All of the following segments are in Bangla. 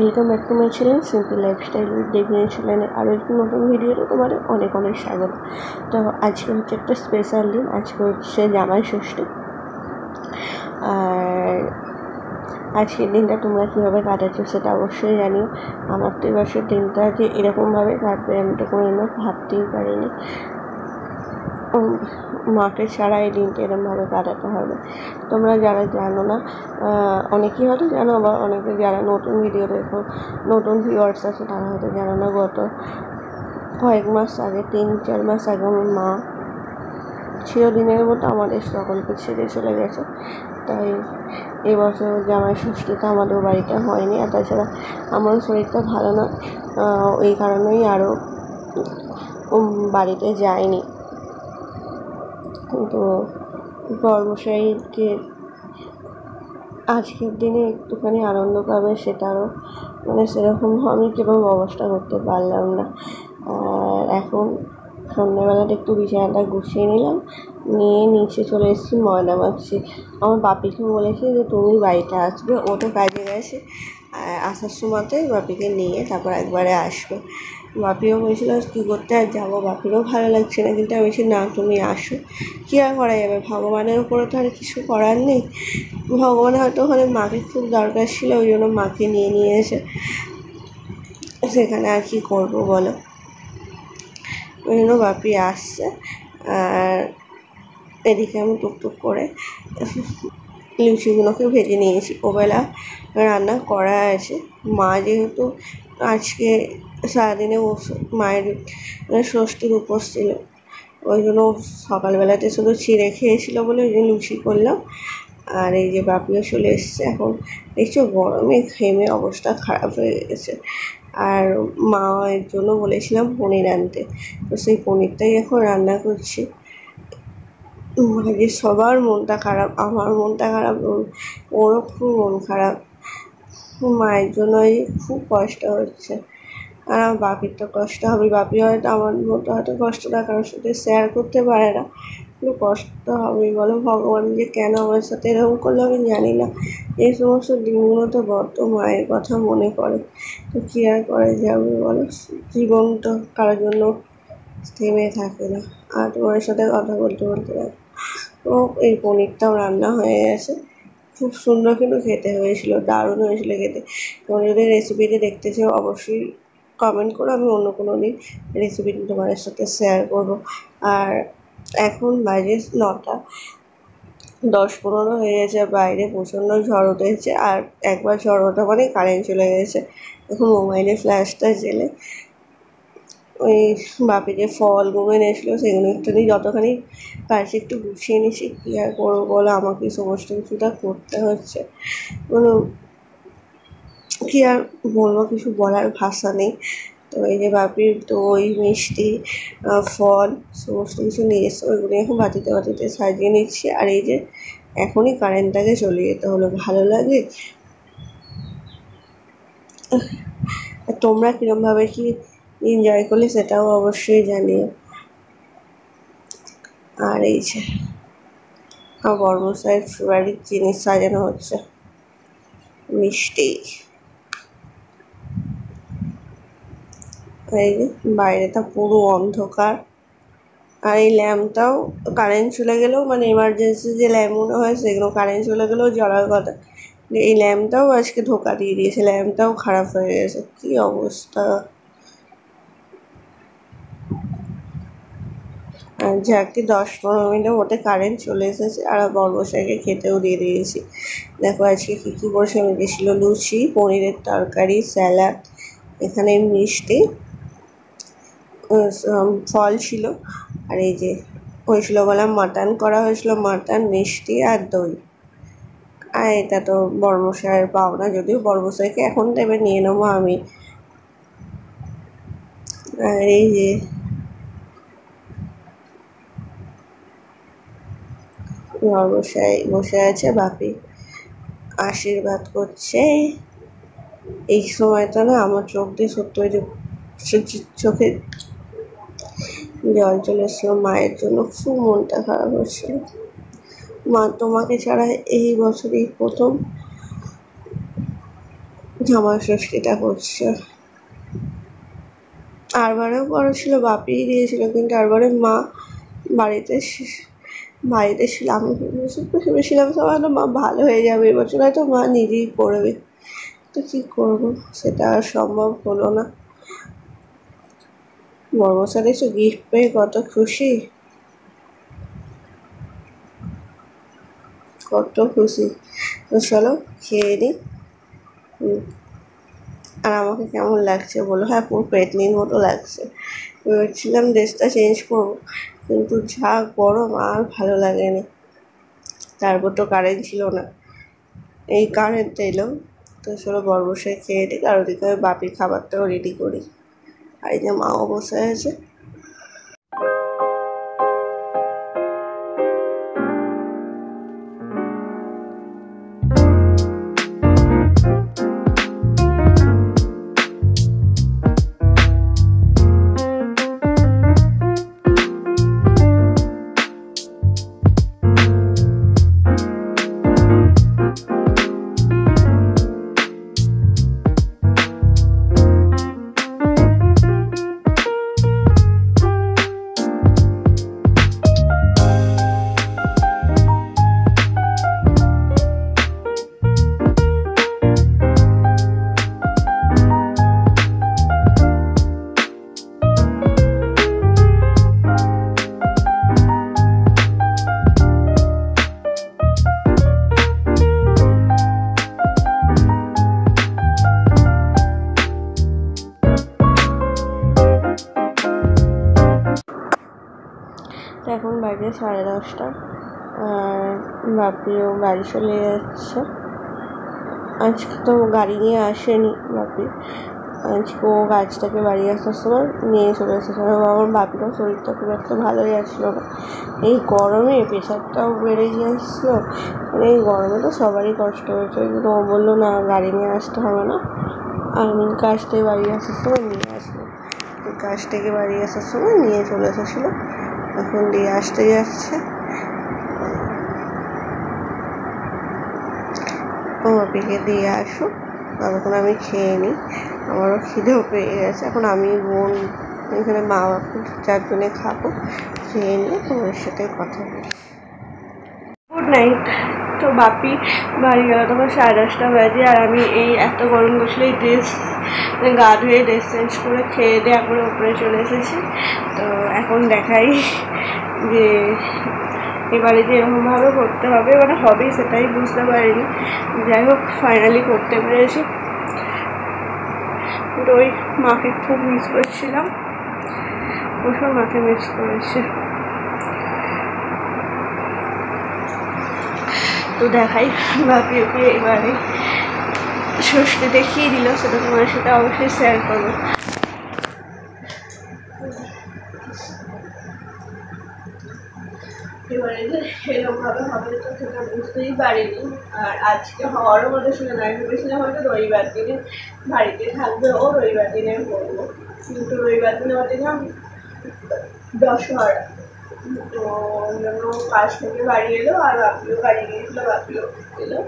Welcome back to my channel simple lifestyle চ্যানেলে আরও একটি নতুন ভিডিওতে তোমাদের অনেক অনেক স্বাগত। তো আজকে হচ্ছে একটা স্পেশাল দিন, আজকে হচ্ছে জামাই ষষ্ঠী। আর আজকের দিনটা তোমরা কীভাবে কাটাচ্ছো সেটা অবশ্যই জানিও। আমার তো এবছর দিনটা যে এরকমভাবে কাটবে আমি তো কোনোদিনও ভাবতেই পারিনি। মাকে ছাড়া এই দিনটা এরকমভাবে কাটাতে হবে। তোমরা যারা জানো না, অনেকেই হয়তো জানো, আবার অনেকে যারা নতুন ভিডিও দেখো, নতুন ভিউয়ার্স আছে তারা হয়তো জানো না। গত কয়েক মাস আগে, 3-4 মাস আগে আমার মা চিরদিনের মতো আমাদের সকলকে ছেড়ে চলে গেছে। তাই এবছর জামাই ষষ্ঠীটা আমাদের বাড়িতে হয়নি। আর তাছাড়া আমার শরীরটা ভালো না, ওই কারণেই আরও বাড়িতে যায়নি। কিন্তু বড়মশাইকে আজকের দিনে একটুখানি আনন্দ পাবে সেটারও সেরকম আমি কীরকম অবস্থা করতে পারলাম না। আর এখন সন্ধ্যাবেলাটা একটু বিছানাটা গুছিয়ে নিলাম, নিয়ে নিচে চলে এসেছি ময়দা মাখছি। আমার বাপিকে বলেছি যে তুমি বাড়িতে আসবে, ও তো কাজে গেছে, আসার সময়তে বাপিকে নিয়ে তারপর একবারে আসবে। বাপিও বলেছিল কী করতে আর যাবো, বাপিরও ভালো লাগছে না, কিন্তু আমি বলছি না তুমি আসো, কী আর করা যাবে, ভগবানের উপরে তো আর কিছু করার নেই। ভগবানের হয়তো ওখানে মাকে খুব দরকার ছিল, ওই জন্য মাকে নিয়ে এসে সেখানে আর কি করবো বলো। ওই জন্য বাপি আসছে। আর এদিকে আমি টুকটুক করে লুচিগুলোকে ভেজে নিয়েছি। ওবেলা রান্না করা আছে। মা যেহেতু আজকে সারাদিনে মায়ের ষষ্ঠীর উপোস ছিল, ওই জন্য সকালবেলাতে শুধু চিড়ে খেয়েছিলো বলে ওই জন্য লুচি করলাম। আর এই যে বাপিও চলে এসছে। এখন দেখছো গরমে ঘেমে অবস্থা খারাপ হয়ে গেছে। আর মায়ের জন্য বলেছিলাম পনির আনতে, তো সেই পনিরটাই এখন রান্না করছি। যে সবার মনটা খারাপ, আমার মনটা খারাপ, ওরও খুব মন খারাপ। মায়ের জন্যই খুব কষ্ট হচ্ছে। আর আমার বাপির তো কষ্ট হবে, বাপি হয়তো আমার মতো হয়তো কষ্টটা কারোর সাথে শেয়ার করতে পারে না, কিন্তু কষ্ট হবেই বলো। ভগবান যে কেন আমার সাথে এরকম করলো আমি জানি না। এই সমস্ত দিনগুলোতে বড্ড মায়ের কথা মনে পড়ে, তো কী আর করা যাবে বলো। জীবন তো কারোর জন্য থেমে থাকে না। আর তোমার সাথে কথা বলতে বলতে তো এই পনিরটাও রান্না হয়ে গেছে। খুব সুন্দর কিন্তু খেতে হয়েছিল, দারুণ হয়েছিল খেতে। তোমরা যদি রেসিপিটি দেখতে চাও অবশ্যই কমেন্ট করো, আমি অন্য কোনো দিন রেসিপিটি তোমাদের সাথে শেয়ার করবো। আর এখন বাজে 9:10-15 হয়ে গেছে, বাইরে প্রচণ্ড ঝড় উঠেছে। আর একবার ঝড় ওঠা মানে কারেন্ট চলে গেছে। এখন মোবাইলে ফ্ল্যাশটা জেলে ওই বাপি যে ফলগুলো এনেছিলো সেগুলো একটুখানি যতখানি পারছি একটু গুছিয়ে নিচ্ছি। কী আর করবো বলো, আমাকে সমস্ত কিছুটা করতে হচ্ছে। কী আর বলবো, কিছু বলার ভাষা নেই। তো এই যে বাপির দই, মিষ্টি, ফল সমস্ত কিছু নিয়ে এসে ওইগুলো এখন বাটিতে সাজিয়ে নিচ্ছি। আর এই যে এখনই কারেন্টটাকে চলে যেতে হলো, ভালো লাগে। তোমরা কীরকমভাবে কি এনজয় করলে সেটাও অবশ্যই জানিও। আর এই যে আমার বড়মশাইয়ের ফেভারিট জিনিস সাজানো হচ্ছে, মিষ্টি। এই যে বাইরেটা পুরো অন্ধকার। আর এই ল্যাম্পটাও কারেন্ট চলে গেলেও এমার্জেন্সি যে ল্যাম্পগুলো হয় সেগুলো কারেন্ট চলে গেলেও জ্বলার কথা, এই ল্যাম্পটাও আজকে ধোকা দিয়ে দিয়েছে, ল্যাম্পটাও খারাপ হয়ে গেছে। কী অবস্থা। আর যাকে 10-15 মিনিটের মধ্যে কারেন্ট চলে এসেছে। আর বড়মশাইকে খেতেও দিয়ে দিয়েছি। দেখো আজকে কী কী বসে মেখেছিলো, লুচি, পনিরের তরকারি, স্যালাড, এখানে মিষ্টি, ফল ছিল। আর এই যে হয়েছিল বললাম মাটন করা হয়েছিল, মাটন, মিষ্টি আর দই। আর এটা তো বড়মশাইয়ের পাওনা, যদিও বড়মশাইকে এখন দেবে, নিয়ে নেবো আমি। আর এই যে বড়মশাই বসে আছে, বাপি আশীর্বাদ করছে। এই সময়টা না আমার চোখ দিয়ে সত্যি ওই যে চোখে জল চলে এসেছিলো। মায়ের জন্য খুব মনটা খারাপ হচ্ছিল। মা তোমাকে ছাড়া এই বছরই প্রথম জামাই ষষ্ঠীটা করছে। আরবারেও করেছিল, বাপিই দিয়েছিল, কিন্তু আরবারে মা বাড়িতে বাড়িতে ছিল, আমি ভেবেছিলাম সবাই হয়তো মা ভালো হয়ে যাবে, এবছর হয়তো মা নিজেই করবে, তো কী করবো, সেটা আর সম্ভব হলো না। বর্মশাই এসে গিফট পেয়ে কত খুশি, কত খুশি। তো চলো খেয়ে নিই। আর আমাকে কেমন লাগছে বলো? হ্যাঁ, পুরো পেতনির মতো লাগছে। ভেবেছিলাম ড্রেসটা চেঞ্জ করবো, কিন্তু যা গরম আর ভালো লাগেনি। তারপর তো কারেন্ট ছিল না, এই কারেন্ট এলো। তো চলো বর্মশাই খেয়ে দিই, আর ওদিকে আমি বাপির খাবারটাও রেডি করি। আর এই যে মাও বসে আছে। তো এখন বাজে 10:30, আর বাপিও বাড়ি চলে যাচ্ছে। আজকে তো গাড়ি নিয়ে আসেনি বাপি, আজকে ও গাছটাকে বাড়ি আসার সময় নিয়ে চলে এসেছে। আমার বাপিরও শরীরটা খুব একটা ভালোই আসছিলো না, এই গরমে প্রেশারটাও বেড়ে গিয়েছিলো। মানে এই গরমে তো সবারই কষ্ট হয়েছে, কিন্তু ও বললো না গাড়ি নিয়ে আসতে হবে না, আমি কাজ থেকে বাড়ি আসার সময় নিয়ে আসবো। কাজ থেকে বাড়ি আসার সময় নিয়ে চলে এসেছিলো, এখন দিয়ে আসতে যাচ্ছে। ও বাপিকে দিয়ে আসুক, ততক্ষণ আমি খেয়ে নিই, আমারও খিদেও পেয়ে গেছে। এখন আমি বোন এখানে মা বাপু 4 জনে খাবো, খেয়ে নিয়ে তোমার সাথে কথা বলি। Good night. তো বাপি বাড়ি গেল তখন 10:30 বাজে, আর আমি এই এত গরম বসলে এই ড্রেস গা ধুয়ে ড্রেস চেঞ্জ করে খেয়ে দিয়ে করে উপরে চলে এসেছি। তো এখন দেখাই যে এবারে যে এরকমভাবে করতে হবে, মানে হবে সেটাই বুঝতে পারিনি। যাই হোক ফাইনালি করতে পেরেছি। তো ওই মাকে খুব মিস করছিলাম, প্রচুর মাকে মিস করেছি। তো দেখাই বাপি ওকে এবারে ষষ্ঠী দেখিয়ে দিল, সেটা তোমার সাথে অবশ্যই শেয়ার করবো। এবারে যে এরকমভাবে হবে তো সেটা বুঝতেই পারিনি, আর আজকে হওয়ারও মধ্যে শুনে না, ভেবেছিলাম হয়তো রবিবার দিনে বাড়িতে থাকবে, ও রবিবার দিনে করবো, কিন্তু রবিবার দিনে ওর দেখলাম দশহরা, তো জন্য কাজ থেকে বাড়ি এলো, আর বাপিও বাড়ি গিয়েছিলো, বাপিও এলো।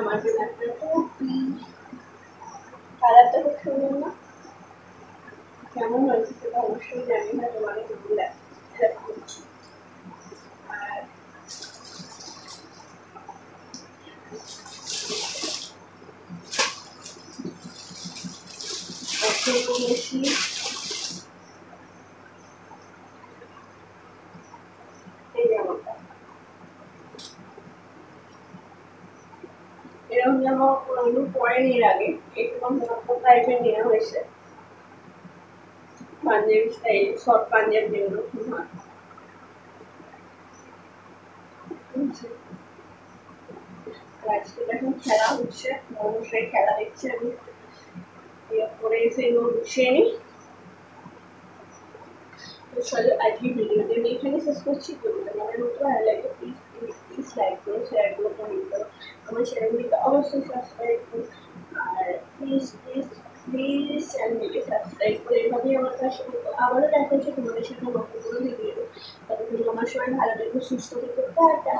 আমার জন্য একটা টুপি, কালারটা খুব সুন্দর না? কেমন হয়েছে সেটা অবশ্যই জানি না, তোমাকে কেমন লাগছে। আর নিয়েছি এই জামাটা, এরকম জামা কোনোদিন পরেনি এর আগে, একদম টাইপের নেওয়া হয়েছে, পাঞ্জাবি স্টাইল, শর্ট পাঞ্জাবি যেগুলো আজকে এখন খেলা হচ্ছে, অবশ্যই খেলা দেখছি আমি, পরে এসে এগুলো গুছিয়ে নিই। তো চলো আজকে ভিডিওটা আমি এখানে শেষ করছি। যদি তোমাদের মতো ভালো লাগে প্লিজ প্লিজ প্লিজ লাইক করো, শেয়ার করো, কমেন্ট করো, আমার চ্যানেলটিকে অবশ্যই সাবস্ক্রাইব করো, আর প্লিজ প্লিজ প্লিজ চ্যানেলটিকে সাবস্ক্রাইব করে এভাবেই আমার পাশে থেকো। আবারও দেখা হচ্ছে তোমাদের সাথে নতুন কোনো ভিডিও। ততক্ষণ আমার সবাই ভালো থেকো, সুস্থ থেকো, টাটা।